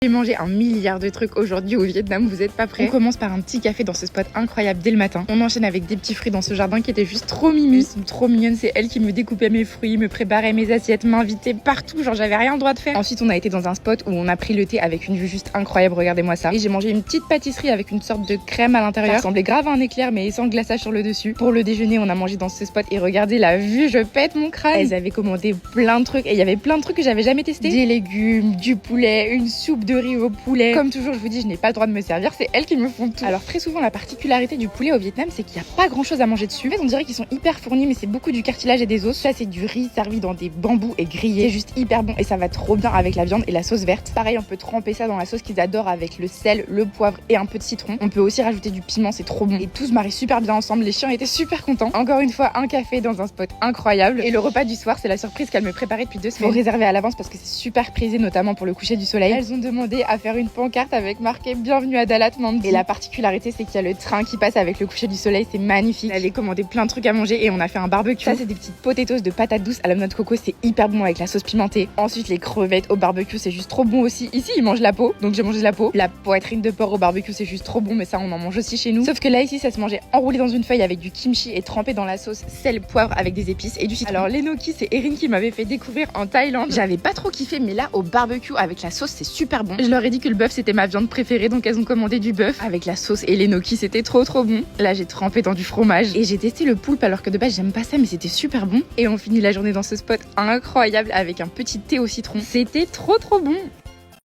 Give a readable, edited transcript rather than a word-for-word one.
J'ai mangé un milliard de trucs aujourd'hui au Vietnam, vous êtes pas prêts? On commence par un petit café dans ce spot incroyable dès le matin. On enchaîne avec des petits fruits dans ce jardin qui était juste trop mimi. Ils sont trop mignonnes, c'est elle qui me découpait mes fruits, me préparait mes assiettes, m'invitait partout, genre j'avais rien le droit de faire. Ensuite on a été dans un spot où on a pris le thé avec une vue juste incroyable, regardez-moi ça. Et j'ai mangé une petite pâtisserie avec une sorte de crème à l'intérieur. Ça ressemblait grave à un éclair mais sans glaçage sur le dessus. Pour le déjeuner on a mangé dans ce spot et regardez la vue, je pète mon crâne. Elles avaient commandé plein de trucs et il y avait plein de trucs que j'avais jamais testé. Des légumes, du poulet, une soupe de riz au poulet. Comme toujours, je vous dis, je n'ai pas le droit de me servir, c'est elles qui me font tout. Alors très souvent, la particularité du poulet au Vietnam, c'est qu'il n'y a pas grand chose à manger dessus. En fait, on dirait qu'ils sont hyper fournis, mais c'est beaucoup du cartilage et des os. Ça, c'est du riz servi dans des bambous et grillé. C'est juste hyper bon et ça va trop bien avec la viande et la sauce verte. Pareil, on peut tremper ça dans la sauce qu'ils adorent avec le sel, le poivre et un peu de citron. On peut aussi rajouter du piment, c'est trop bon. Et tout se marie super bien ensemble. Les chiens étaient super contents. Encore une fois, un café dans un spot incroyable. Et le repas du soir, c'est la surprise qu'elle me préparait depuis 2 semaines. Faut réserver à l'avance parce que c'est super prisé, notamment pour le coucher du soleil. Elles ont demandé à faire une pancarte avec marqué bienvenue à Dalat Mandi. Et la particularité, c'est qu'il y a le train qui passe avec le coucher du soleil, c'est magnifique. Elle avait commandé plein de trucs à manger et on a fait un barbecue. Ça, c'est des petites potatoes de patates douces à la noix de coco, c'est hyper bon avec la sauce pimentée. Ensuite, les crevettes au barbecue, c'est juste trop bon aussi. Ici, ils mangent la peau, donc j'ai mangé la peau. La poitrine de porc au barbecue, c'est juste trop bon, mais ça, on en mange aussi chez nous. Sauf que là, ici, ça se mangeait enroulé dans une feuille avec du kimchi et trempé dans la sauce sel, poivre avec des épices et du citron. Alors, les gnocchis, c'est Erin qui m'avait fait découvrir en Thaïlande. J'avais pas trop kiffé, mais là, au barbecue avec la sauce, c'est super bon. Je leur ai dit que le bœuf, c'était ma viande préférée, donc elles ont commandé du bœuf avec la sauce et les gnocchis, c'était trop bon. Là, j'ai trempé dans du fromage et j'ai testé le poulpe alors que de base, j'aime pas ça, mais c'était super bon. Et on finit la journée dans ce spot incroyable avec un petit thé au citron. C'était trop bon.